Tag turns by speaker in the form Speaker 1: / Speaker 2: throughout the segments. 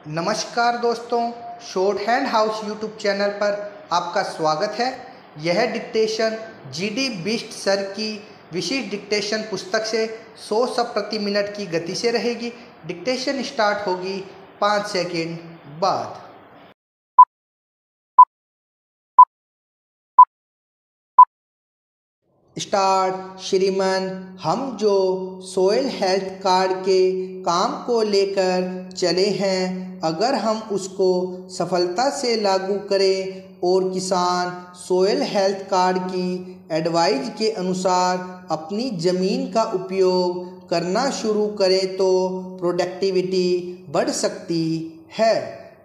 Speaker 1: नमस्कार दोस्तों, short hand house YouTube channel पर आपका स्वागत है। यह डिक्टेशन जीडी बिष्ट सर की विशिष्ट डिक्टेशन पुस्तक से 100 शब्द प्रति मिनट की गति से रहेगी। डिक्टेशन स्टार्ट होगी 5 सेकंड बाद। स्टार्ट। श्रीमान, हम जो सोयल हेल्थ कार्ड के काम को लेकर चले हैं, अगर हम उसको सफलता से लागू करें और किसान सोयल हेल्थ कार्ड की एडवाइस के अनुसार अपनी ज़मीन का उपयोग करना शुरू करें तो प्रोडक्टिविटी बढ़ सकती है,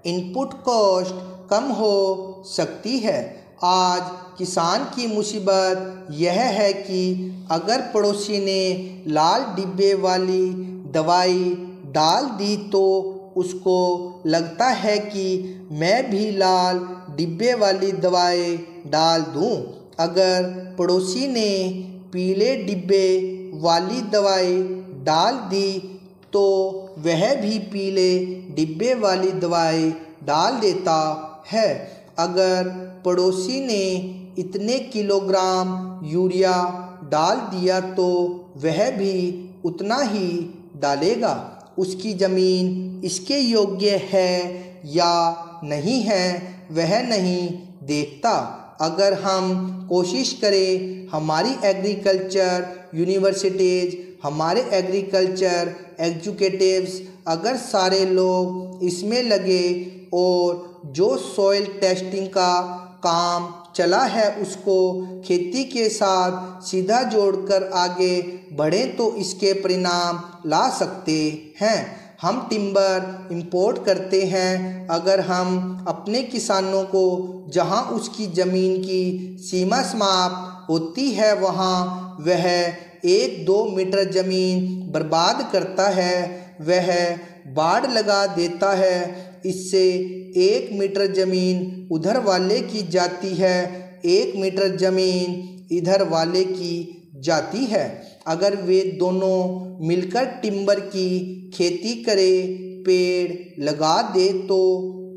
Speaker 1: इनपुट कॉस्ट कम हो सकती है। आज किसान की मुसीबत यह है कि अगर पड़ोसी ने लाल डिब्बे वाली दवाई डाल दी तो उसको लगता है कि मैं भी लाल डिब्बे वाली दवाई डाल दूं। अगर पड़ोसी ने पीले डिब्बे वाली दवाई डाल दी तो वह भी पीले डिब्बे वाली दवाई डाल देता है। अगर पड़ोसी ने इतने किलोग्राम यूरिया डाल दिया तो वह भी उतना ही डालेगा। उसकी ज़मीन इसके योग्य है या नहीं है वह नहीं देखता। अगर हम कोशिश करें, हमारी एग्रीकल्चर यूनिवर्सिटीज़, हमारे एग्रीकल्चर एग्जीक्यूटिव्स, अगर सारे लोग इसमें लगे और जो सॉइल टेस्टिंग का काम चला है उसको खेती के साथ सीधा जोड़कर आगे बढ़ें तो इसके परिणाम ला सकते हैं। हम टिम्बर इंपोर्ट करते हैं। अगर हम अपने किसानों को जहां उसकी ज़मीन की सीमा समाप्त होती है वहां वह 1-2 मीटर ज़मीन बर्बाद करता है, वह बाड़ लगा देता है। इससे 1 मीटर ज़मीन उधर वाले की जाती है, 1 मीटर ज़मीन इधर वाले की जाती है। अगर वे दोनों मिलकर टिम्बर की खेती करें, पेड़ लगा दे तो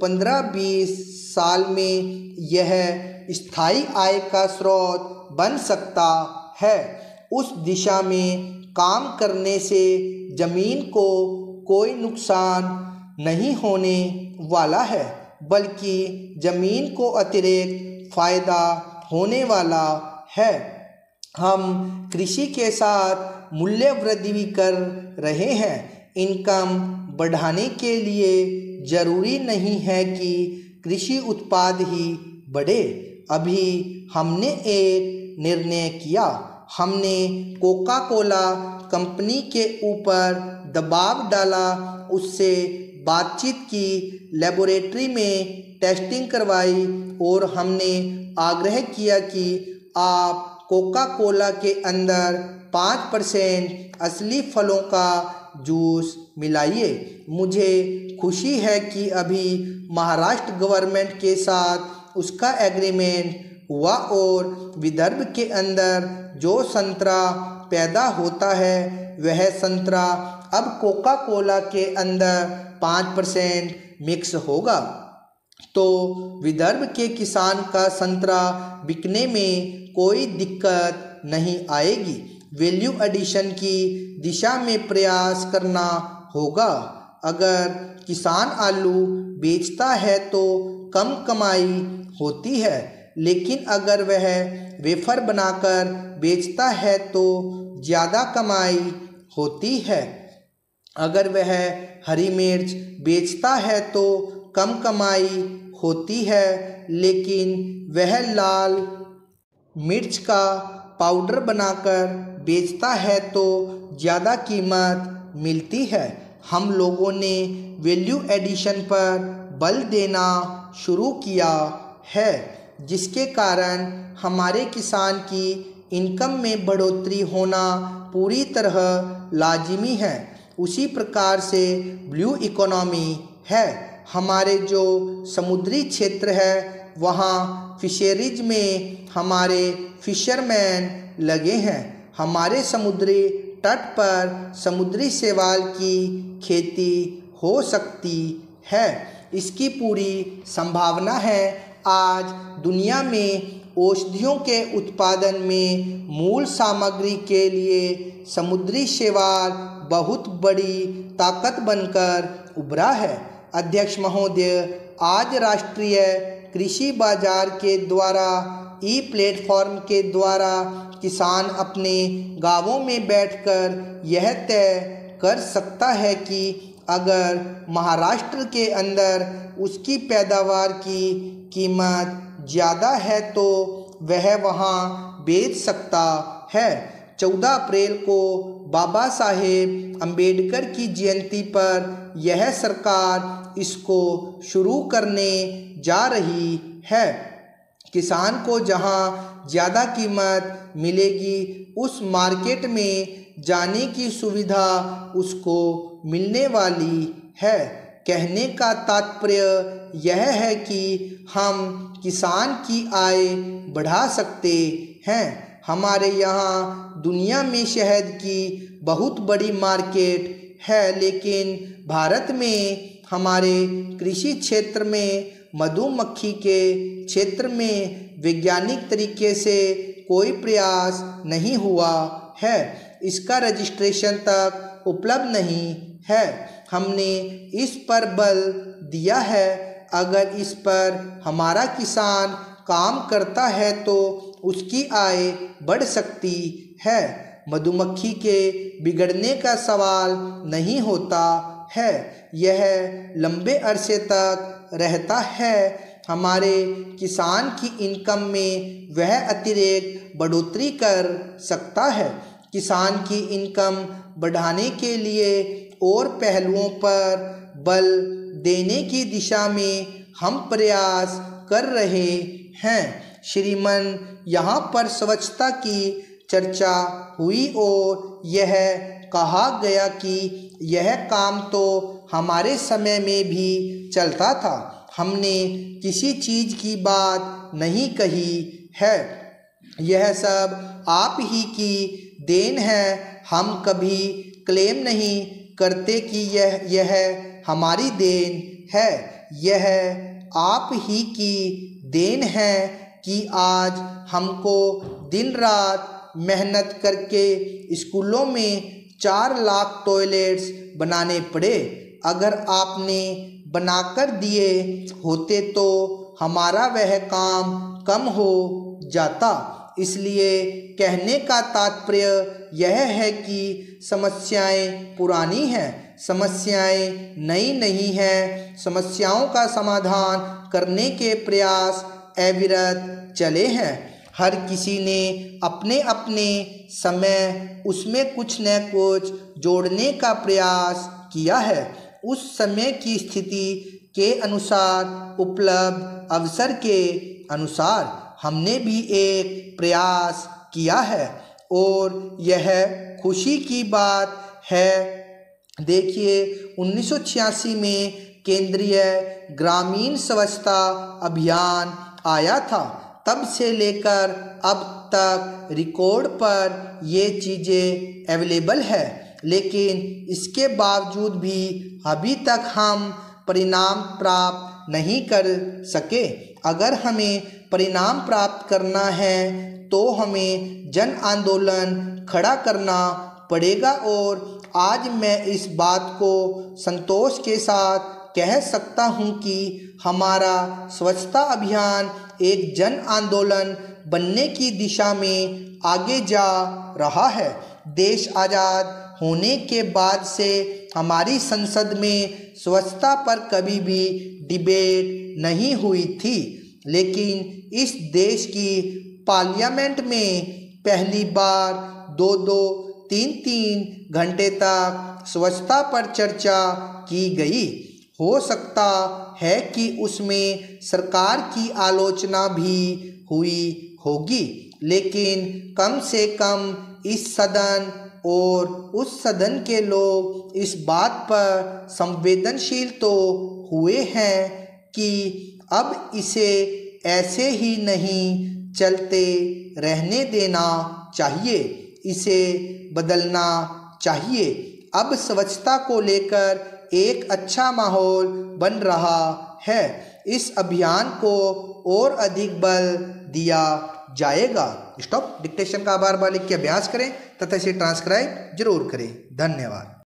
Speaker 1: 15-20 साल में यह स्थायी आय का स्रोत बन सकता है। उस दिशा में काम करने से ज़मीन को कोई नुकसान नहीं होने वाला है, बल्कि ज़मीन को अतिरिक्त फ़ायदा होने वाला है। हम कृषि के साथ मूल्य वृद्धि भी कर रहे हैं। इनकम बढ़ाने के लिए ज़रूरी नहीं है कि कृषि उत्पाद ही बढ़े। अभी हमने एक निर्णय किया। हमने कोका कोला कंपनी के ऊपर दबाव डाला, उससे बातचीत की, लेबोरेटरी में टेस्टिंग करवाई और हमने आग्रह किया कि आप कोका कोला के अंदर 5% असली फलों का जूस मिलाइए। मुझे खुशी है कि अभी महाराष्ट्र गवर्नमेंट के साथ उसका एग्रीमेंट हुआ और विदर्भ के अंदर जो संतरा पैदा होता है वह संतरा अब कोका कोला के अंदर 5% मिक्स होगा, तो विदर्भ के किसान का संतरा बिकने में कोई दिक्कत नहीं आएगी। वैल्यू एडिशन की दिशा में प्रयास करना होगा। अगर किसान आलू बेचता है तो कम कमाई होती है, लेकिन अगर वह वेफर बनाकर बेचता है तो ज़्यादा कमाई होती है। अगर वह हरी मिर्च बेचता है तो कम कमाई होती है, लेकिन वह लाल मिर्च का पाउडर बनाकर बेचता है तो ज़्यादा कीमत मिलती है। हम लोगों ने वैल्यू एडिशन पर बल देना शुरू किया है, जिसके कारण हमारे किसान की इनकम में बढ़ोतरी होना पूरी तरह लाजिमी है। उसी प्रकार से ब्लू इकोनॉमी है। हमारे जो समुद्री क्षेत्र है वहाँ फिशरीज में हमारे फिशरमैन लगे हैं। हमारे समुद्री तट पर समुद्री शैवाल की खेती हो सकती है। इसकी पूरी संभावना है। आज दुनिया में औषधियों के उत्पादन में मूल सामग्री के लिए समुद्री शैवाल बहुत बड़ी ताकत बनकर उभरा है। अध्यक्ष महोदय, आज राष्ट्रीय कृषि बाजार के द्वारा ई प्लेटफॉर्म के द्वारा किसान अपने गांवों में बैठकर यह तय कर सकता है कि अगर महाराष्ट्र के अंदर उसकी पैदावार की कीमत ज़्यादा है तो वह वहां बेच सकता है। 14 अप्रैल को बाबा साहेब अम्बेडकर की जयंती पर यह सरकार इसको शुरू करने जा रही है। किसान को जहां ज़्यादा कीमत मिलेगी उस मार्केट में जाने की सुविधा उसको मिलने वाली है। कहने का तात्पर्य यह है कि हम किसान की आय बढ़ा सकते हैं। हमारे यहाँ दुनिया में शहद की बहुत बड़ी मार्केट है, लेकिन भारत में हमारे कृषि क्षेत्र में मधुमक्खी के क्षेत्र में वैज्ञानिक तरीके से कोई प्रयास नहीं हुआ है। इसका रजिस्ट्रेशन तक उपलब्ध नहीं है। हमने इस पर बल दिया है। अगर इस पर हमारा किसान काम करता है तो उसकी आय बढ़ सकती है। मधुमक्खी के बिगड़ने का सवाल नहीं होता है। यह लंबे अरसे तक रहता है। हमारे किसान की इनकम में वह अतिरिक्त बढ़ोतरी कर सकता है। किसान की इनकम बढ़ाने के लिए और पहलुओं पर बल देने की दिशा में हम प्रयास कर रहे हैं। श्रीमान, यहाँ पर स्वच्छता की चर्चा हुई और यह कहा गया कि यह काम तो हमारे समय में भी चलता था। हमने किसी चीज़ की बात नहीं कही है। यह सब आप ही की देन है। हम कभी क्लेम नहीं करते कि यह हमारी देन है। यह आप ही की देन है कि आज हमको दिन रात मेहनत करके स्कूलों में 4 लाख टॉयलेट्स बनाने पड़े। अगर आपने बनाकर दिए होते तो हमारा वह काम कम हो जाता। इसलिए कहने का तात्पर्य यह है कि समस्याएं पुरानी हैं, समस्याएं नई नहीं हैं। समस्याओं का समाधान करने के प्रयास अविरत चले हैं। हर किसी ने अपने अपने समय उसमें कुछ न कुछ जोड़ने का प्रयास किया है। उस समय की स्थिति के अनुसार, उपलब्ध अवसर के अनुसार हमने भी एक प्रयास किया है और यह खुशी की बात है। देखिए, 1986 में केंद्रीय ग्रामीण स्वच्छता अभियान आया था। तब से लेकर अब तक रिकॉर्ड पर ये चीज़ें अवेलेबल है, लेकिन इसके बावजूद भी अभी तक हम परिणाम प्राप्त नहीं कर सके। अगर हमें परिणाम प्राप्त करना है तो हमें जन आंदोलन खड़ा करना पड़ेगा। और आज मैं इस बात को संतोष के साथ कह सकता हूं कि हमारा स्वच्छता अभियान एक जन आंदोलन बनने की दिशा में आगे जा रहा है। देश आज़ाद होने के बाद से हमारी संसद में स्वच्छता पर कभी भी डिबेट नहीं हुई थी, लेकिन इस देश की पार्लियामेंट में पहली बार 2-2, 3-3 घंटे तक स्वच्छता पर चर्चा की गई। हो सकता है कि उसमें सरकार की आलोचना भी हुई होगी, लेकिन कम से कम इस सदन और उस सदन के लोग इस बात पर संवेदनशील तो हुए हैं कि अब इसे ऐसे ही नहीं चलते रहने देना चाहिए, इसे बदलना चाहिए। अब स्वच्छता को लेकर एक अच्छा माहौल बन रहा है। इस अभियान को और अधिक बल दिया जाएगा। स्टॉप। डिक्टेशन का बार बार लिख के अभ्यास करें तथा इसे ट्रांसक्राइब जरूर करें। धन्यवाद।